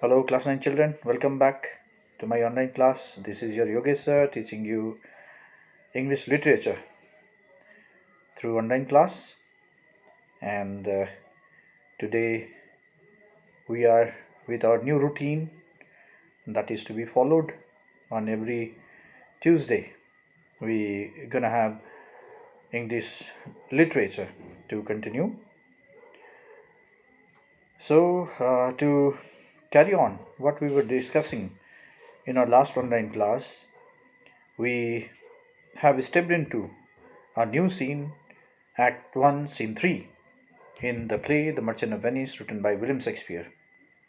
Hello, class 9 children. Welcome back to my online class. This is your Yogesh sir teaching you English literature through online class. And today we are with our new routine that is to be followed on every Tuesday. We gonna have English literature to continue. So to carry on what we were discussing in our last online class, we have stepped into a new scene, Act 1, Scene 3, in the play The Merchant of Venice, written by William Shakespeare.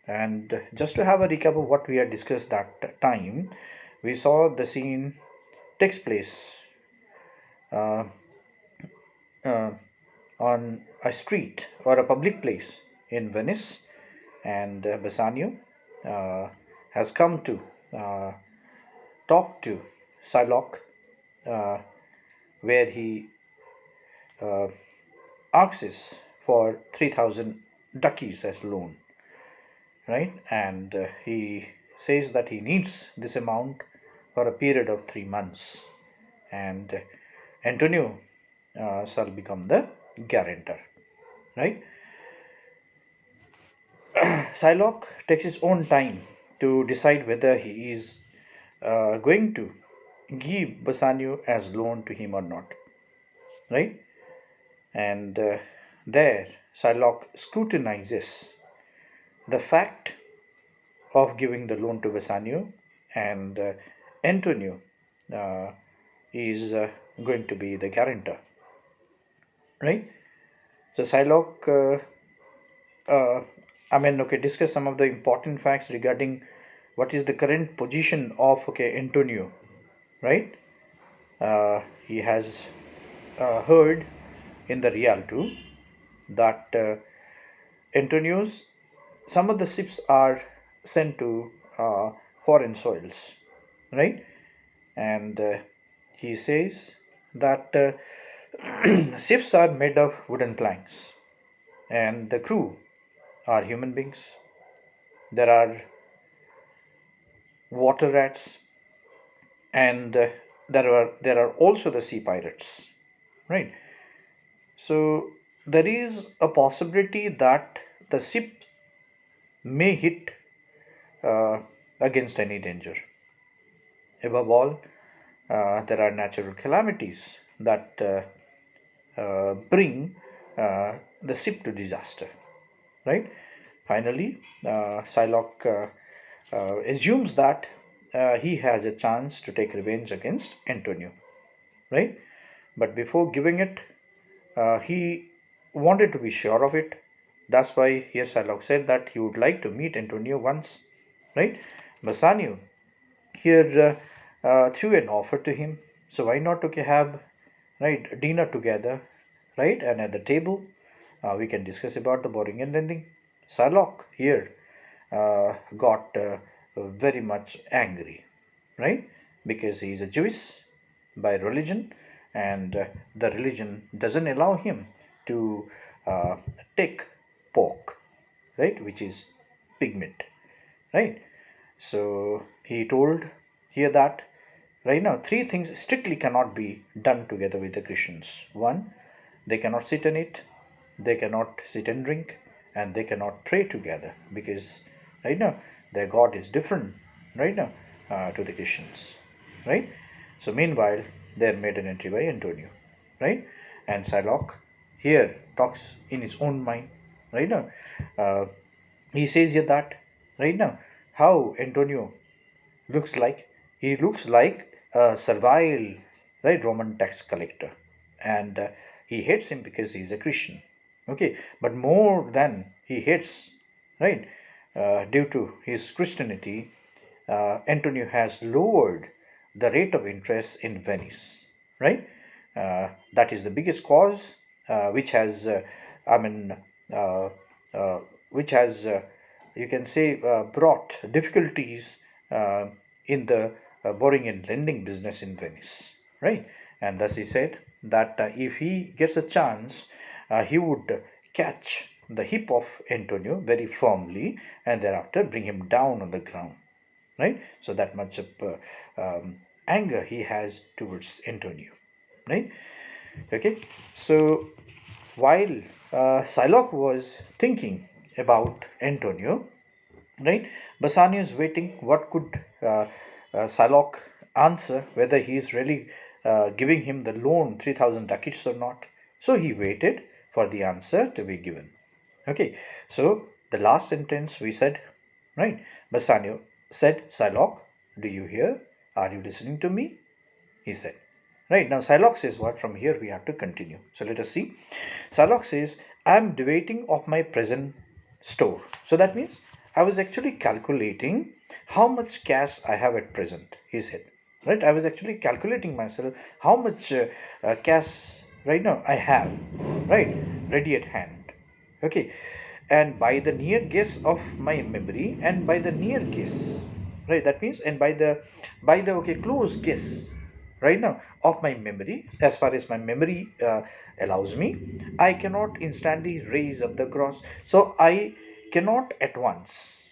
And just to have a recap of what we had discussed that time, we saw the scene takes place uh, uh, on a street or a public place in Venice, and Bassanio uh, has come to uh, talk to Shylock, uh, where he uh, asks for 3,000 ducats as loan, right? And he says that he needs this amount for a period of 3 months, and Antonio shall become the guarantor, right? Shylock takes his own time to decide whether he is going to give Bassanio as loan to him or not, right? And there, Shylock scrutinizes the fact of giving the loan to Bassanio, and Antonio uh, is going to be the guarantor, right? So Shylock, okay, discuss some of the important facts regarding what is the current position of Antonio, right? He has heard in the real too that Antonio's some of the ships are sent to foreign soils, right? And he says that ships are made of wooden planks, and the crew are human beings. There are water rats, and there are also the sea pirates, right? So there is a possibility that the ship may hit uh, against any danger. Above all, there are natural calamities that bring the ship to disaster, right? Finally, Shylock assumes that he has a chance to take revenge against Antonio, right? But before giving it, he wanted to be sure of it. That's why here Shylock said that he would like to meet Antonio once, right? Bassanio here threw an offer to him. So why not have right dinner together, right? And at the table, we can discuss about the boring and ending. Sherlock here got very much angry, right? Because he is a Jewish by religion, and the religion doesn't allow him to uh, take pork, right? Which is pig meat, right? So he told here that right now three things strictly cannot be done together with the Christians. One, they cannot sit and eat, they cannot sit and drink, and they cannot pray together because right now their God is different right now to the Christians, right? So meanwhile, they have made an entry by Antonio, right? And Shylock here talks in his own mind, right now. Uh, he says here that right now how Antonio looks like. He looks like a servile, right, Roman tax collector, and he hates him because he's a Christian. Okay, but more than he hates, right, due to his Christianity, Antonio has lowered the rate of interest in Venice, right? That is the biggest cause, which has, I mean, uh, uh, which has, you can say, brought difficulties uh, in the borrowing and lending business in Venice, right? And thus he said that if he gets a chance, he would catch the hip of Antonio very firmly and thereafter bring him down on the ground, right? So that much of anger he has towards Antonio, right? Okay, so while Shylock was thinking about Antonio, right, Bassanio is waiting what could Shylock answer, whether he is really giving him the loan 3000 ducats or not. So he waited for the answer to be given. Okay, so the last sentence we said, right, Bassanio said, Shylock, do you hear? Are you listening to me? He said. Right, now Shylock says what? From here we have to continue. So let us see. Shylock says, I am debating of my present store. So that means I was actually calculating how much cash I have at present, he said. Right, I was actually calculating myself how much cash right now I have, right, ready at hand. Okay, and by the near guess of my memory, and by the near guess, right, that means, and by the okay close guess right now of my memory, as far as my memory allows me, I cannot instantly raise up the gross. So I cannot at once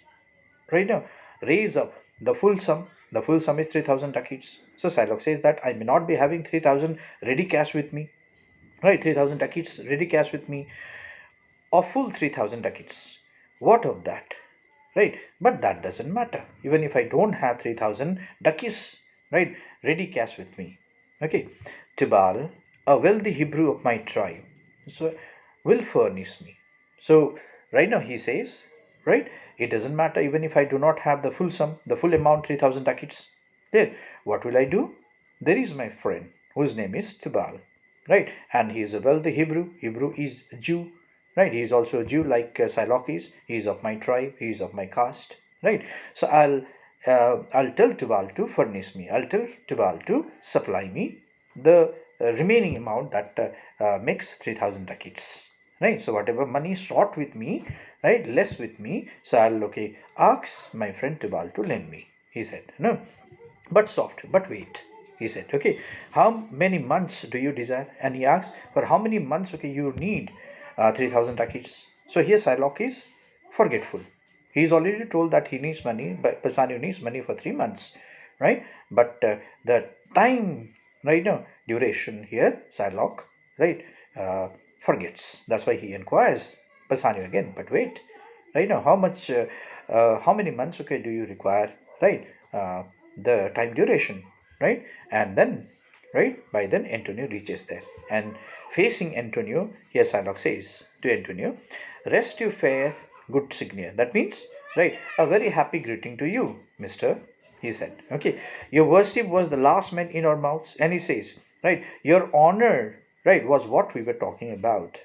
right now raise up the full sum. The full sum is 3000 ducats. So Shylock says that I may not be having 3000 ready cash with me, right, 3000 ducats ready cash with me, or full 3000 ducats. What of that? Right? But that doesn't matter. Even if I don't have 3000 ducats, right, ready cash with me. Okay. Tubal, a wealthy Hebrew of my tribe, so will furnish me. So right now he says, right, it doesn't matter even if I do not have the full sum, the full amount, 3000 ducats. Then what will I do? There is my friend whose name is Tubal, right, and he is a wealthy Hebrew. Hebrew is Jew, right, he is also a Jew like Shylock is. He is of my tribe, he is of my caste, right. So I'll tell Tubal to furnish me, I'll tell Tubal to supply me the remaining amount that makes 3000 ducats, right. So whatever money short with me, right, less with me, so I'll okay ask my friend Tubal to lend me, he said. No, but soft, but wait, he said. Okay, how many months do you desire? And he asks, for how many months, okay, you need 3000 ducats. So here Shylock is forgetful. He's already told that he needs money, but Bassanio needs money for 3 months, right? But the time, right now, duration here, Shylock, right, forgets. That's why he inquires Bassanio again. But wait, right now, how many months, okay, do you require, right? The time duration, right? And then, right, by then Antonio reaches there, and facing Antonio, here Shylock says to Antonio, rest you fair, good signior. That means, right, a very happy greeting to you, Mister, he said. Okay, your worship was the last man in our mouths. And he says, right, your honor, right, was what we were talking about,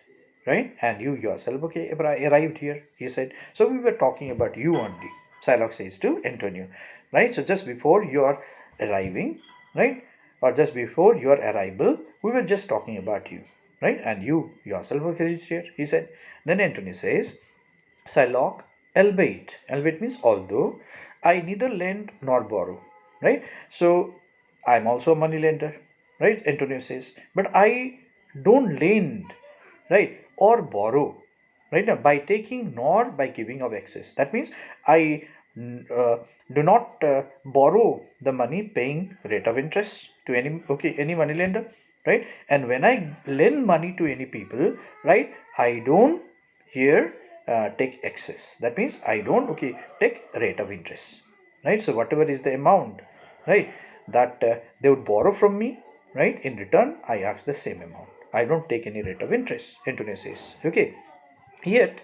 right, and you yourself, okay, arrived here, he said. So we were talking about you only, Shylock says to Antonio, right. So just before your arriving, right, or just before your arrival, we were just talking about you, right, and you yourself were reached here, he said. Then Antonio says, Shylock, albeit means although, I neither lend nor borrow, right. So I'm also a money lender, right, Antonio says, but I don't lend, right, or borrow, right, now by taking nor by giving of excess. That means I uh, do not borrow the money paying rate of interest to any money lender, right, and when I lend money to any people, right, I don't here take excess. That means I don't okay take rate of interest, right. So whatever is the amount, right, that they would borrow from me, right, in return I ask the same amount. I don't take any rate of interest, Antonio says. Okay, yet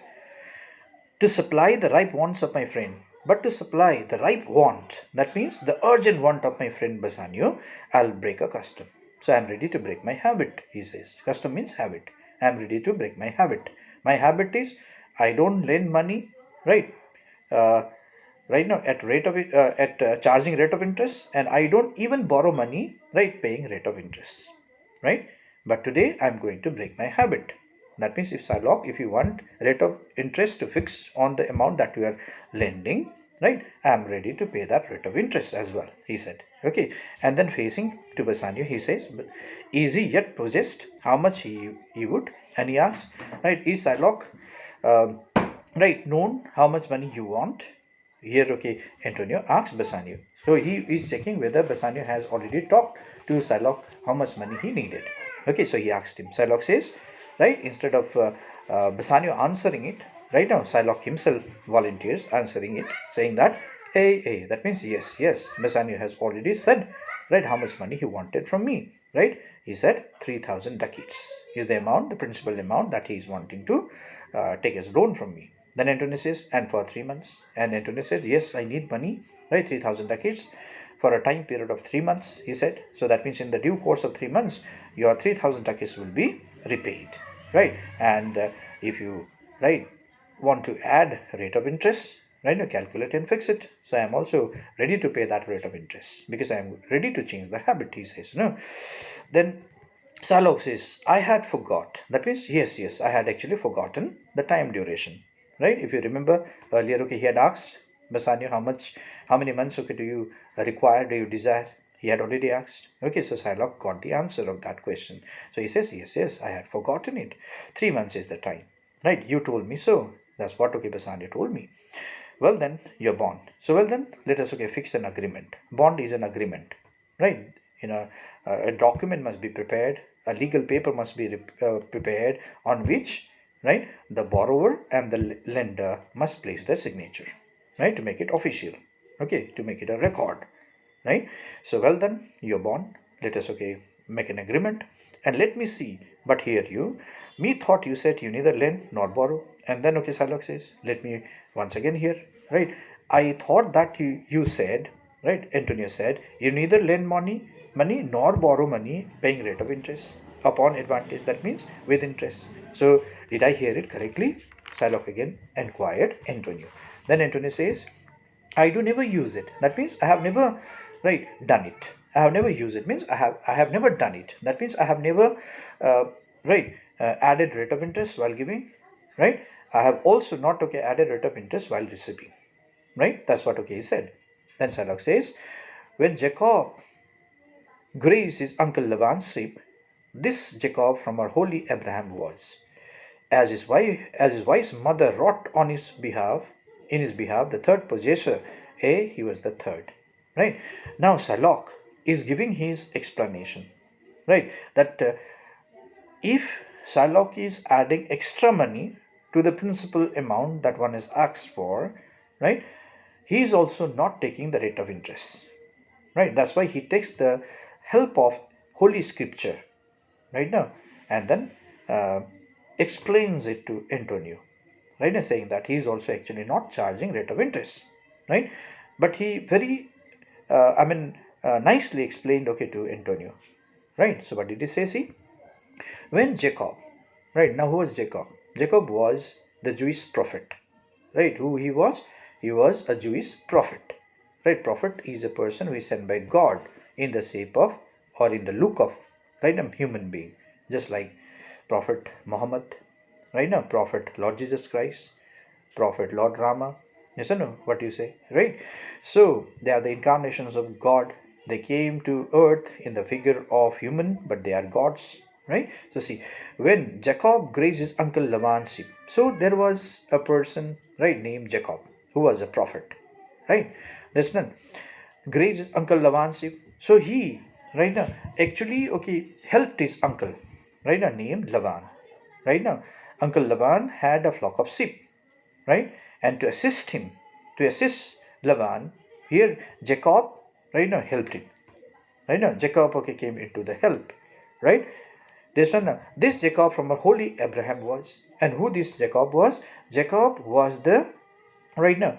to supply the ripe wants of my friend, but to supply the ripe want, that means the urgent want of my friend Bassanio, I'll break a custom. So I'm ready to break my habit, he says. Custom means habit. I'm ready to break my habit. My habit is I don't lend money, right? Uh, right now at rate of at charging rate of interest, and I don't even borrow money, right, paying rate of interest, right. But today I'm going to break my habit. That means if Shylock, if you want rate of interest to fix on the amount that you are lending, right, I am ready to pay that rate of interest as well, he said. Okay, and then facing to Bassanio, he says, easy yet possessed, how much he would. And he asks, right, is Shylock um, right, known how much money you want. Here, okay, Antonio asks Bassanio. So he is checking whether Bassanio has already talked to Shylock how much money he needed. Okay, so he asked him. Shylock says, right, instead of Bassanio answering it, right now, Shylock himself volunteers answering it, saying that, hey, that means yes, yes, Bassanio has already said, right, how much money he wanted from me, right? He said 3,000 ducats is the amount, the principal amount that he is wanting to take as loan from me. Then Antonio says, and for 3 months. And Antonio said, yes, I need money, right? 3,000 ducats for a time period of 3 months, he said. So that means in the due course of 3 months, your 3,000 ducats will be repaid, right? And if you, right, want to add rate of interest, right, you calculate and fix it. So I am also ready to pay that rate of interest because I am ready to change the habit, he says. No. Then Salok says, I had forgot. That means, yes, I had actually forgotten the time duration. Right? If you remember earlier, okay, he had asked Bassanio how many months, okay, do you require, do you desire? He had already asked. Okay, so Shylock got the answer of that question. So he says, yes, I had forgotten it. 3 months is the time. Right? You told me so. That's what, okay, Bassanio told me. Well, then, your bond. So, well, then, let us, okay, fix an agreement. Bond is an agreement, right? You know, a document must be prepared, a legal paper must be prepared on which, right, the borrower and the lender must place their signature, right, to make it official, okay, to make it a record, right? So, well, then, your bond, let us, okay, make an agreement, and let me see. But here you, me thought you said you neither lend nor borrow. And then, okay, Shylock says, let me once again here, right? I thought that you said, right? Antonio said, you neither lend money nor borrow money paying rate of interest upon advantage. That means with interest. So, did I hear it correctly? Shylock again inquired Antonio. Then Antonio says, I do never use it. That means I have never, right, done it. I have never used it. Means I have never done it. That means I have never, uh, right, added rate of interest while giving, right. I have also not, okay, added rate of interest while receiving, right. That's what, okay, he said. Then Shylock says, when Jacob grazed his uncle Laban's sheep, this Jacob from our holy Abraham was, as his wife's mother wrought on his behalf, in his behalf, the third possessor, he was the third. Right? Now Shylock is giving his explanation. Right? That if Shylock is adding extra money to the principal amount that one is asked for, right? He is also not taking the rate of interest. Right? That's why he takes the help of Holy Scripture, right now, and then uh, explains it to Antonio, right, and saying that he is also actually not charging rate of interest, right, but he very nicely explained, okay, to Antonio, right. So what did he say? See, when Jacob, right, now who was Jacob? Jacob was the Jewish prophet, right. Who he was? He was a Jewish prophet, right. Prophet is a person who is sent by God in the shape of, or in the look of, right, a human being, just like Prophet Muhammad, right, now Prophet Lord Jesus Christ, Prophet Lord Rama. Yes or no? What do you say? Right? So they are the incarnations of God. They came to earth in the figure of human, but they are gods. Right? So see, when Jacob grazed his uncle Laban's sheep, so there was a person, right, named Jacob, who was a prophet. Right? That's none. Grazed his uncle Laban's sheep. So he, right now, actually, okay, helped his uncle, right now, named Laban. Right now, Uncle Laban had a flock of sheep, right? And to assist Laban, here Jacob, right now, helped him. Right now, Jacob, okay, came into the help, right? This Jacob from a holy Abraham was, and who this Jacob was? Jacob was the, right now,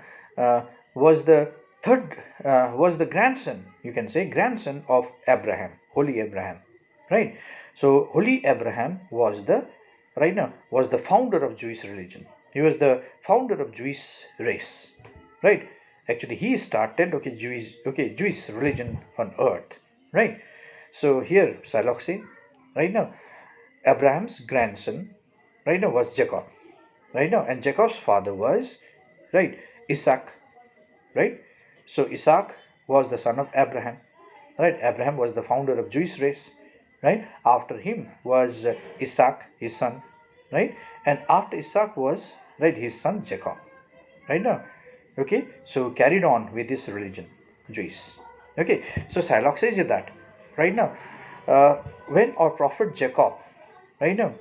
was the third, was the grandson, you can say, grandson of Abraham, holy Abraham, right? So holy Abraham was the, right now, was the founder of Jewish religion. He was the founder of Jewish race, right? Actually he started, okay, Jewish religion on earth, right? So here Shylock say, right now, Abraham's grandson, right now, was Jacob, right now, and Jacob's father was, right, Isaac, right. So Isaac was the son of Abraham, right. Abraham was the founder of Jewish race, right. After him was Isaac, his son, right. And after Isaac was, right, his son Jacob, right now. Okay, so carried on with this religion, Jews. Okay, so Shylock says that right now, uh, when our prophet Jacob, right now,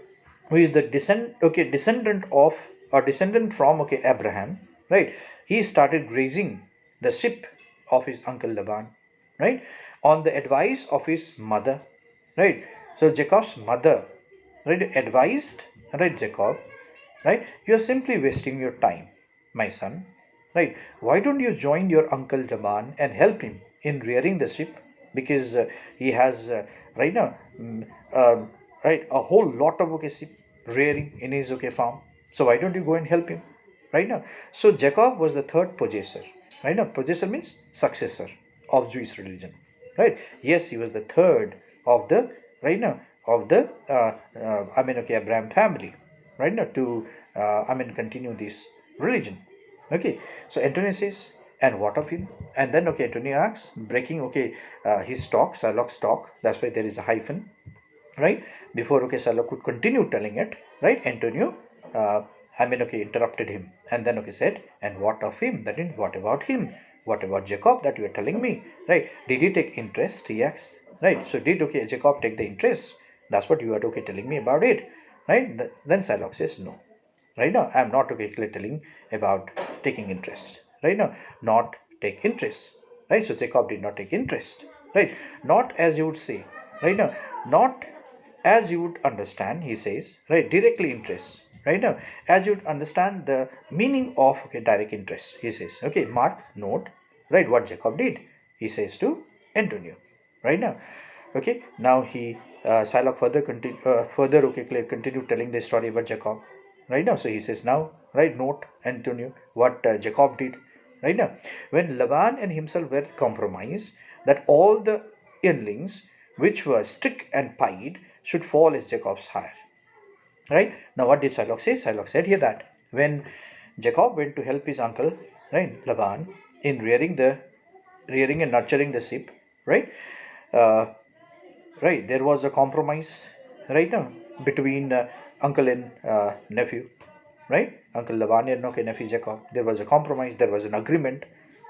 who is the descendant of or descendant from Abraham, right, he started grazing the sheep of his uncle Laban, right, on the advice of his mother, right. So Jacob's mother, right, advised, right, Jacob, right, you are simply wasting your time, my son, right. Why don't you join your uncle Jaban and help him in rearing the sheep, because he has right now, right, a whole lot of sheep rearing in his farm. So why don't you go and help him, right now. So Jacob was the third possessor, right now. Possessor means successor of Jewish religion, right. Yes, he was the third of the, right now, of the Abraham family, right now, to continue this religion. Okay, so Antonio says, and what of him? And then Antonio asks, breaking his talk, Shylock's talk. That's why there is a hyphen, right? Before Shylock could continue telling it, right? Antonio, interrupted him, and then said, and what of him? That is, what about him? What about Jacob that you are telling me, right? Did he take interest? He asked, right? So did Jacob take the interest? That's what you are telling me about it, right? Then Shylock says, no, right now I'm not clearly telling about taking interest, right now, not take interest, right. So Jacob did not take interest, right, not as you would say, right now, not as you would understand, he says, right, directly interest, right now, as you would understand the meaning of direct interest, he says. Okay, mark note, right, what Jacob did, he says to Antonio, right now. Okay, now he Shylock further continue telling the story about Jacob, right now. So he says, now, right, note Antonio what Jacob did, right now. When Laban and himself were compromised that all the younglings which were strict and pied should fall as Jacob's hire, right. Now what did Shylock say? Shylock said here that when Jacob went to help his uncle, right, Laban, in rearing and nurturing the sheep, right, uh, right, there was a compromise, right now, between uncle and nephew, right, uncle Laban and nephew Jacob. There was a compromise, there was an agreement,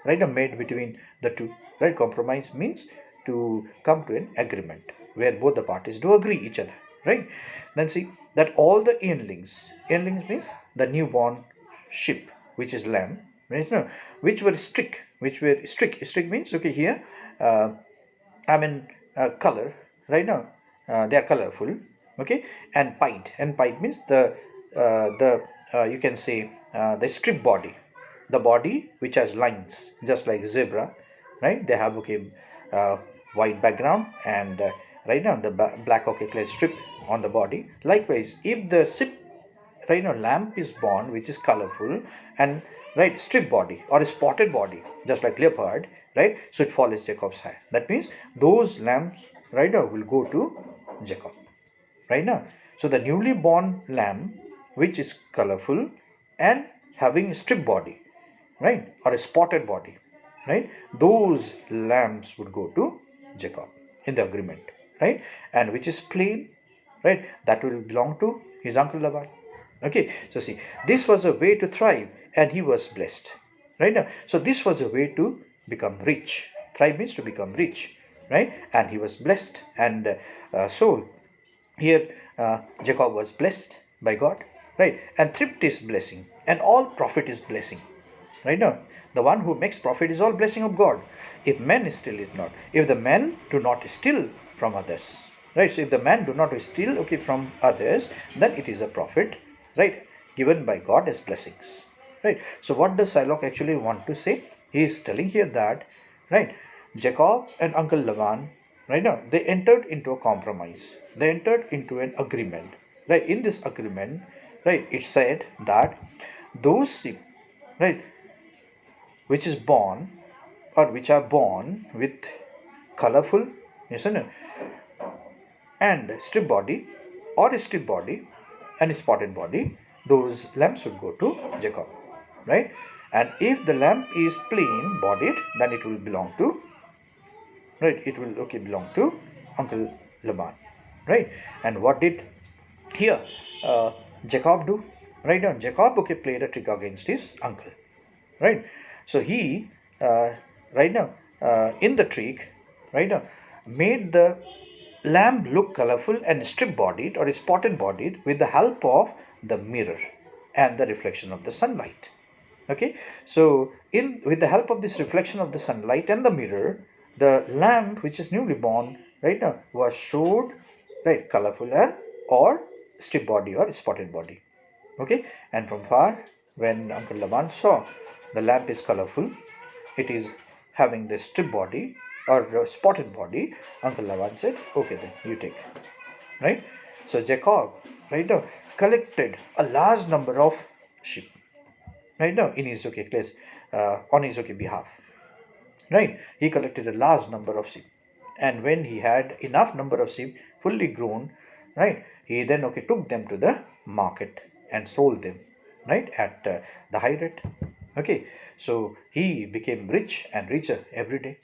right, made between the two, right. Compromise means to come to an agreement where both the parties do agree each other, right. Then see that all the younglings means the newborn sheep, which is lamb, right, no, which were strict means, here, uh, color, right now, they are colorful, okay, and pied means the you can say the strip body, the body which has lines just like zebra, right. They have uh, white background and right now the black clear strip on the body. Likewise, if the strip, right now, lamp is born which is colorful and, right, strip body or a spotted body just like leopard, right, so it follows Jacob's hire. That means those lambs, right now, will go to Jacob, right now. So the newly born lamb which is colorful and having strip body, right, or a spotted body, right, those lambs would go to Jacob in the agreement, right, and which is plain, right, that will belong to his uncle Laban. Okay, so see, this was a way to thrive and he was blessed, right now. So this was a way to become rich. Thrive means to become rich, right, and he was blessed. And so here Jacob was blessed by God, right, and thrift is blessing and all profit is blessing, right now. The one who makes profit is all blessing of God. If men steal it not, if the men do not steal from others, right, so if the man do not steal from others, then it is a profit, right, given by God as blessings, right. So what does Shylock actually want to say? He is telling here that, right, Jacob and uncle Laban, right now, they entered into a compromise, they entered into an agreement, right. In this agreement, right, it said that those sheep, right, which is born or which are born with colorful, yes or no, and strip body or strip body and spotted body, those lambs should go to Jacob, right. And if the lamb is plain bodied, then it will belong to, right, it will belong to uncle Laban, right. And what did here Jacob do? right now Jacob, okay, played a trick against his uncle, right? So he, right now, in the trick, right now, made the lamb look colorful and strip bodied or spotted bodied with the help of the mirror and the reflection of the sunlight. Okay, so in with the help of this reflection of the sunlight and the mirror, the lamb which is newly born right now was showed right colorful and or strip body or spotted body. Okay, and from far, when Uncle Laban saw the lamp is colorful, it is having the strip body or spotted body, Uncle Laban said, okay, then you take. Right? So Jacob, right now, collected a large number of sheep, right now, in his okay place, on his okay behalf. Right? He collected a large number of sheep. And when he had enough number of sheep fully grown, right, he then okay took them to the market and sold them, right, at the high rate. Okay, so he became rich and richer every day.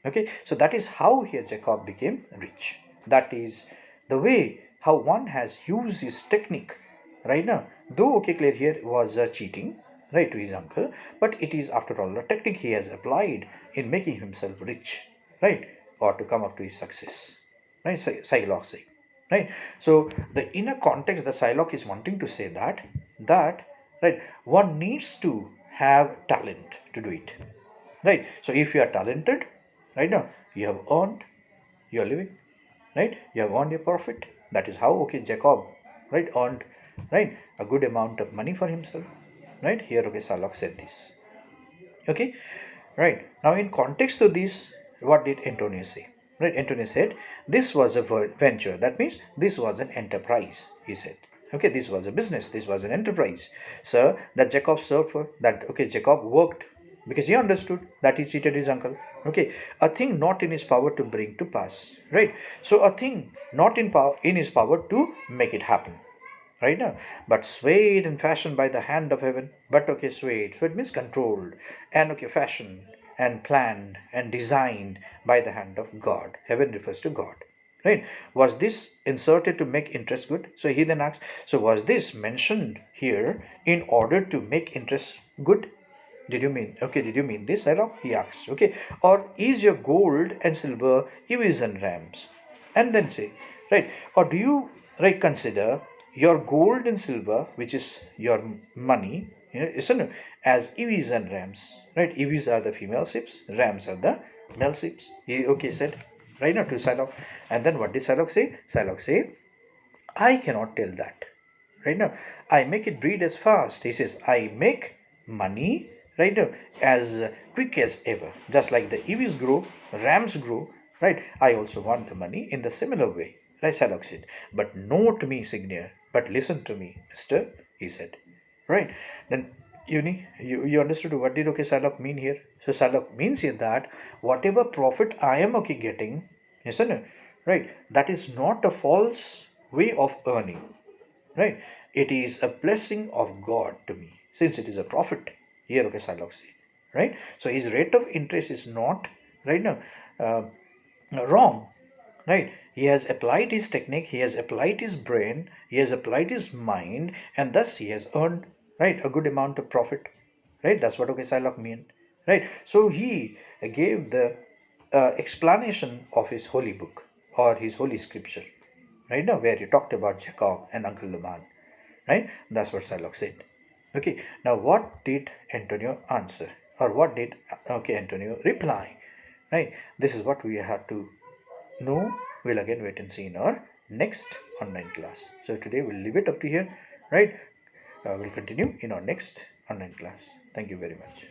Okay, so that is how here Jacob became rich. That is the way how one has used his technique right now. Though okay, clear here was cheating right to his uncle, but it is after all a technique he has applied in making himself rich, right, or to come up to his success, right? Shylock say, right. So the inner context that Shylock is wanting to say that right one needs to have talent to do it, right? So if you are talented right now, you have earned your living, right? You have earned your profit. That is how okay Jacob right earned right a good amount of money for himself, right? Here okay Shylock said this. Okay, right. Now in context to this, what did Antonio say? Right, Antonio said this was a venture. That means this was an enterprise, he said. Okay, this was a business, this was an enterprise, sir, that Jacob served for, that okay Jacob worked because he understood that he cheated his uncle. Okay, a thing not in his power to bring to pass, right? So a thing not in his power to make it happen, right now, but swayed and fashioned by the hand of heaven. But okay, swayed, so it means controlled, and okay fashioned and planned and designed by the hand of God. Heaven refers to God, right? Was this inserted to make interest good? So he then asks, so was this mentioned here in order to make interest good? Did you mean, okay, did you mean this, Sarah? He asks, okay, or is your gold and silver ewes and rams? And then say, right, or do you, right, consider your gold and silver, which is your money, isn't it, as ewes and rams, right? Ewes are the female ships, rams are the male ships. He, okay, said, right now to Shylock. And then what did Shylock say? Shylock say, I cannot tell that. Right now, I make it breed as fast. He says, I make money right now as quick as ever. Just like the EVs grow, rams grow, right? I also want the money in the similar way. Right, Shylock said. But not me, Signier. But listen to me, mister, he said. Right. Then you understood what did okay Shylock mean here? So Shylock means here that whatever profit I am okay getting, isn't it? Right, that is not a false way of earning, right? It is a blessing of God to me, since it is a profit. Here okay Shylock say, right? So his rate of interest is not right now uh, wrong, right? He has applied his technique, he has applied his brain, he has applied his mind, and thus he has earned right a good amount of profit, right? That's what okay Shylock mean, right? So he gave the explanation of his holy book or his holy scripture, right now where he talked about Jacob and Uncle Laban, right? That's what Shylock said. Okay, now what did Antonio answer, or what did okay Antonio reply, right? This is what we have to know. We'll again wait and see in our next online class. So today we'll leave it up to here, right? We'll continue in our next online class. Thank you very much.